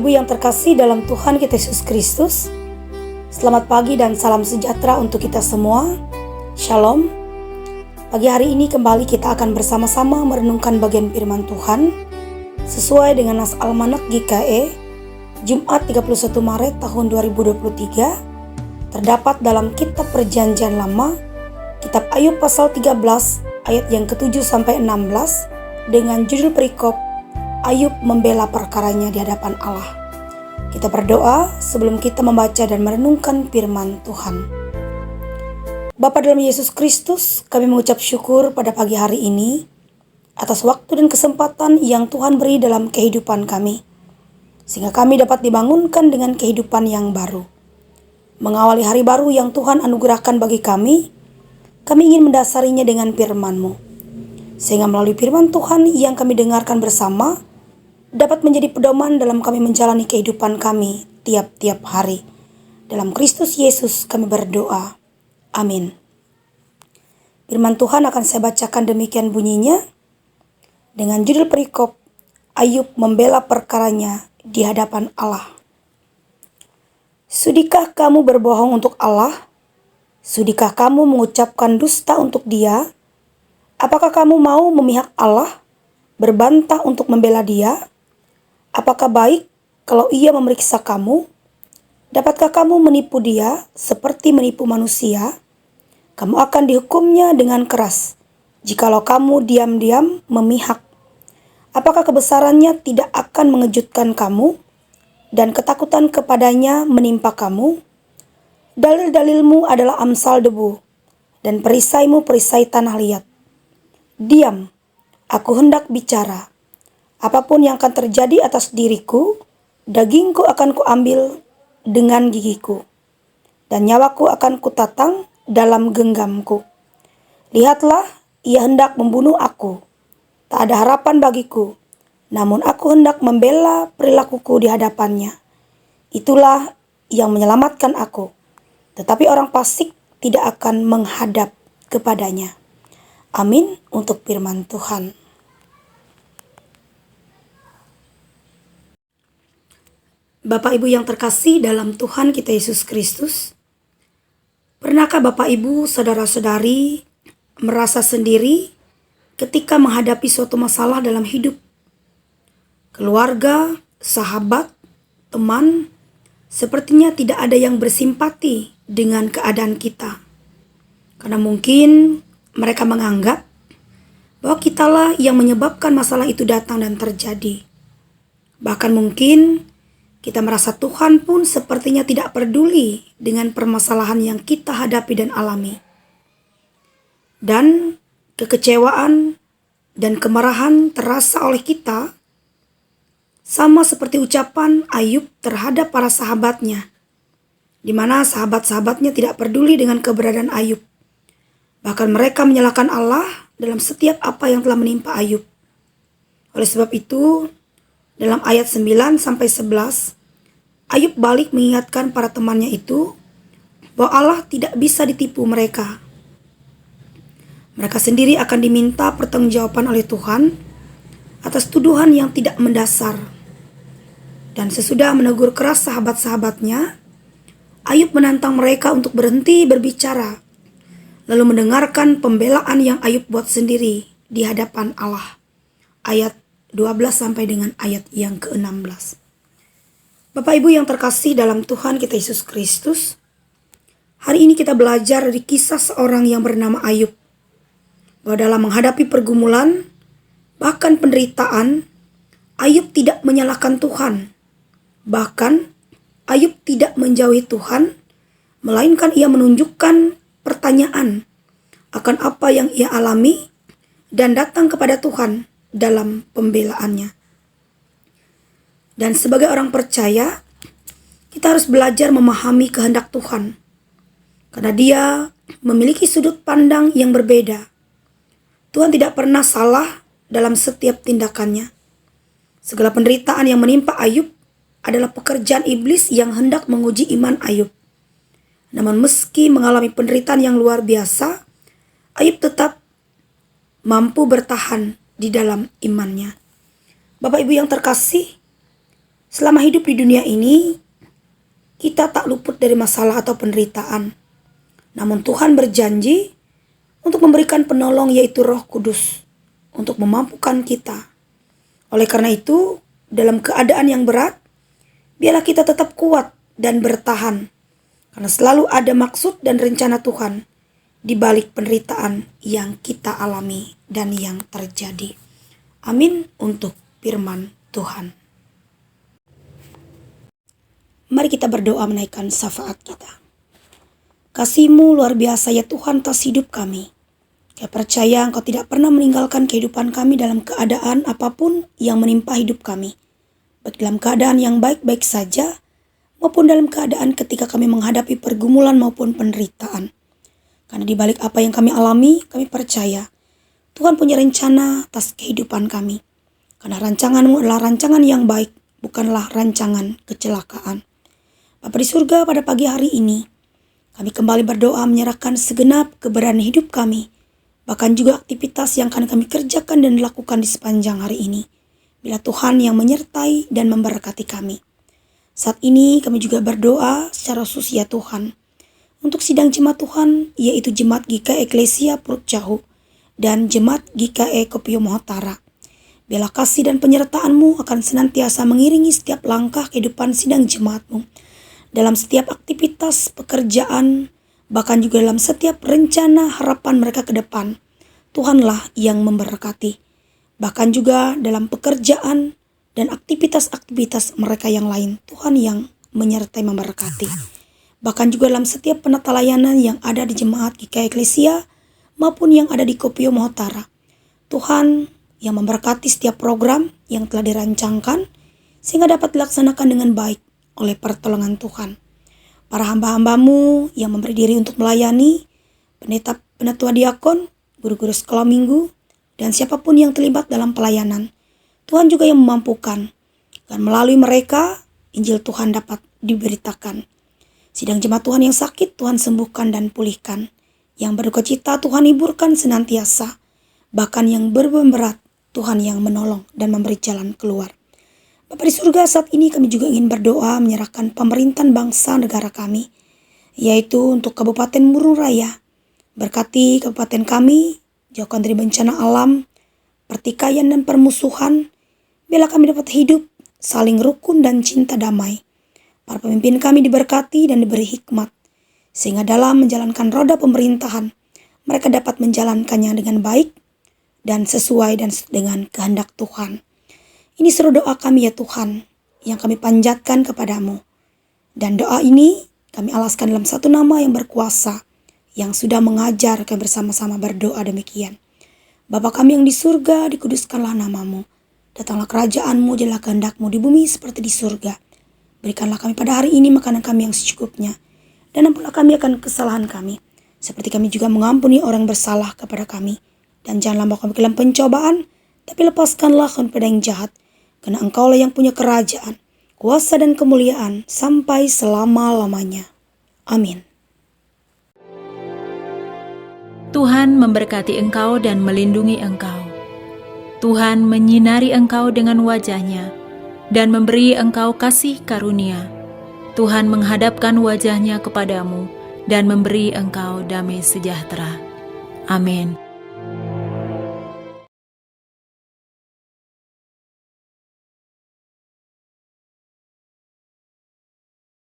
Bapak Ibu yang terkasih dalam Tuhan kita Yesus Kristus, selamat pagi dan salam sejahtera untuk kita semua. Shalom. Pagi hari ini kembali kita akan bersama-sama merenungkan bagian firman Tuhan sesuai dengan Nas Almanak GKE Jumat 31 Maret tahun 2023, terdapat dalam kitab Perjanjian Lama, kitab Ayub pasal 13 ayat yang ke-7 sampai 16 dengan judul perikop Ayub membela perkaranya di hadapan Allah. Kita berdoa sebelum kita membaca dan merenungkan firman Tuhan. Bapa dalam Yesus Kristus, kami mengucap syukur pada pagi hari ini atas waktu dan kesempatan yang Tuhan beri dalam kehidupan kami, sehingga kami dapat dibangunkan dengan kehidupan yang baru. Mengawali hari baru yang Tuhan anugerahkan bagi kami ingin mendasarinya dengan firman-Mu, sehingga melalui firman Tuhan yang kami dengarkan bersama dapat menjadi pedoman dalam kami menjalani kehidupan kami tiap-tiap hari. Dalam Kristus Yesus kami berdoa. Amin. Firman Tuhan akan saya bacakan demikian bunyinya dengan judul perikop Ayub membela perkaranya di hadapan Allah. Sudikah kamu berbohong untuk Allah? Sudikah kamu mengucapkan dusta untuk Dia? Apakah kamu mau memihak Allah, berbantah untuk membela Dia? Apakah baik kalau Ia memeriksa kamu? Dapatkah kamu menipu Dia seperti menipu manusia? Kamu akan dihukumnya dengan keras jikalau kamu diam-diam memihak. Apakah kebesarannya tidak akan mengejutkan kamu dan ketakutan kepadanya menimpa kamu? Dalil-dalilmu adalah amsal debu dan perisaimu perisai tanah liat. Diam, aku hendak bicara. Apapun yang akan terjadi atas diriku, dagingku akan kuambil dengan gigiku, dan nyawaku akan kutatang dalam genggamku. Lihatlah, ia hendak membunuh aku. Tak ada harapan bagiku, namun aku hendak membela perilakuku di hadapannya. Itulah yang menyelamatkan aku, tetapi orang fasik tidak akan menghadap kepadanya. Amin untuk firman Tuhan. Bapak Ibu yang terkasih dalam Tuhan kita Yesus Kristus, pernahkah Bapak Ibu, saudara-saudari merasa sendiri ketika menghadapi suatu masalah dalam hidup? Keluarga, sahabat, teman, sepertinya tidak ada yang bersimpati dengan keadaan kita. Karena mungkin mereka menganggap bahwa kitalah yang menyebabkan masalah itu datang dan terjadi. Bahkan mungkin kita merasa Tuhan pun sepertinya tidak peduli dengan permasalahan yang kita hadapi dan alami. Dan kekecewaan dan kemarahan terasa oleh kita, sama seperti ucapan Ayub terhadap para sahabatnya, di mana sahabat-sahabatnya tidak peduli dengan keberadaan Ayub. Bahkan mereka menyalahkan Allah dalam setiap apa yang telah menimpa Ayub. Oleh sebab itu, dalam ayat 9-11, Ayub balik mengingatkan para temannya itu bahwa Allah tidak bisa ditipu mereka. Mereka sendiri akan diminta pertanggungjawaban oleh Tuhan atas tuduhan yang tidak mendasar. Dan sesudah menegur keras sahabat-sahabatnya, Ayub menantang mereka untuk berhenti berbicara, lalu mendengarkan pembelaan yang Ayub buat sendiri di hadapan Allah. Ayat 12 sampai dengan ayat yang ke-16. Bapak Ibu yang terkasih dalam Tuhan kita Yesus Kristus, hari ini kita belajar dari kisah seorang yang bernama Ayub, bahwa dalam menghadapi pergumulan, bahkan penderitaan, Ayub tidak menyalahkan Tuhan. Bahkan Ayub tidak menjauhi Tuhan, melainkan ia menunjukkan pertanyaan akan apa yang ia alami dan datang kepada Tuhan dalam pembelaannya. Dan sebagai orang percaya, kita harus belajar memahami kehendak Tuhan, karena Dia memiliki sudut pandang yang berbeda. Tuhan tidak pernah salah dalam setiap tindakannya. Segala penderitaan yang menimpa Ayub adalah pekerjaan iblis yang hendak menguji iman Ayub. Namun meski mengalami penderitaan yang luar biasa, Ayub tetap mampu bertahan di dalam imannya. Bapak Ibu yang terkasih, Selama hidup di dunia ini, kita tak luput dari masalah atau penderitaan. Namun Tuhan berjanji untuk memberikan penolong, yaitu Roh Kudus, untuk memampukan kita. Oleh karena itu, dalam keadaan yang berat, biarlah kita tetap kuat dan bertahan. Karena selalu ada maksud dan rencana Tuhan di balik penderitaan yang kita alami dan yang terjadi. Amin untuk firman Tuhan. Mari kita berdoa menaikkan syafaat kita. Kasih-Mu luar biasa ya Tuhan atas hidup kami. Kami percaya Engkau tidak pernah meninggalkan kehidupan kami dalam keadaan apapun yang menimpa hidup kami. Baik dalam keadaan yang baik-baik saja, maupun dalam keadaan ketika kami menghadapi pergumulan maupun penderitaan. Karena di balik apa yang kami alami, kami percaya Tuhan punya rencana atas kehidupan kami. Karena rancangan-Mu adalah rancangan yang baik, bukanlah rancangan kecelakaan. Bapa di surga, pada pagi hari ini, kami kembali berdoa menyerahkan segenap keberadaan hidup kami, bahkan juga aktivitas yang akan kami kerjakan dan lakukan di sepanjang hari ini. Bila Tuhan yang menyertai dan memberkati kami. Saat ini kami juga berdoa secara khusus ya Tuhan, untuk sidang jemaat Tuhan, yaitu Jemaat GKI Eklesia Puruk Jahu dan Jemaat GKI Kopio Mohotara. Bila kasih dan penyertaan-Mu akan senantiasa mengiringi setiap langkah kehidupan sidang jemaat-Mu, dalam setiap aktivitas pekerjaan, bahkan juga dalam setiap rencana harapan mereka ke depan. Tuhanlah yang memberkati. Bahkan juga dalam pekerjaan dan aktivitas-aktivitas mereka yang lain, Tuhan yang menyertai memberkati. Bahkan juga dalam setiap penata layanan yang ada di Jemaat GKI Eklesia maupun yang ada di Kopio Mohotara. Tuhan yang memberkati setiap program yang telah dirancangkan sehingga dapat dilaksanakan dengan baik oleh pertolongan Tuhan. Para hamba-hamba-Mu yang memberi diri untuk melayani, pendeta, penatua diakon, guru-guru sekolah minggu, dan siapapun yang terlibat dalam pelayanan, Tuhan juga yang memampukan. Dan melalui mereka, Injil Tuhan dapat diberitakan. Sidang jemaat Tuhan yang sakit, Tuhan sembuhkan dan pulihkan. Yang berduka cita, Tuhan hiburkan senantiasa. Bahkan yang beban berat, Tuhan yang menolong dan memberi jalan keluar. Bapa di surga, saat ini kami juga ingin berdoa menyerahkan pemerintahan bangsa negara kami, yaitu untuk Kabupaten Murung Raya. Berkati kabupaten kami, jauhkan dari bencana alam, pertikaian dan permusuhan, biarlah kami dapat hidup saling rukun dan cinta damai. Para pemimpin kami diberkati dan diberi hikmat, sehingga dalam menjalankan roda pemerintahan, mereka dapat menjalankannya dengan baik dan sesuai dan dengan kehendak Tuhan. Ini seru doa kami ya Tuhan, yang kami panjatkan kepadamu. Dan doa ini kami alaskan dalam satu nama yang berkuasa, yang sudah mengajar kami bersama-sama berdoa demikian. Bapa kami yang di surga, dikuduskanlah namamu. Datanglah kerajaan-Mu, jadilah kehendak-Mu di bumi seperti di surga. Berikanlah kami pada hari ini makanan kami yang secukupnya. Dan ampunilah kami akan kesalahan kami, seperti kami juga mengampuni orang bersalah kepada kami. Dan janganlah membawa kami ke dalam pencobaan, tapi lepaskanlah kami pada yang jahat. Karena Engkaulah yang punya kerajaan, kuasa dan kemuliaan sampai selama-lamanya. Amin. Tuhan memberkati engkau dan melindungi engkau. Tuhan menyinari engkau dengan wajah-Nya dan memberi engkau kasih karunia. Tuhan menghadapkan wajah-Nya kepadamu dan memberi engkau damai sejahtera. Amin.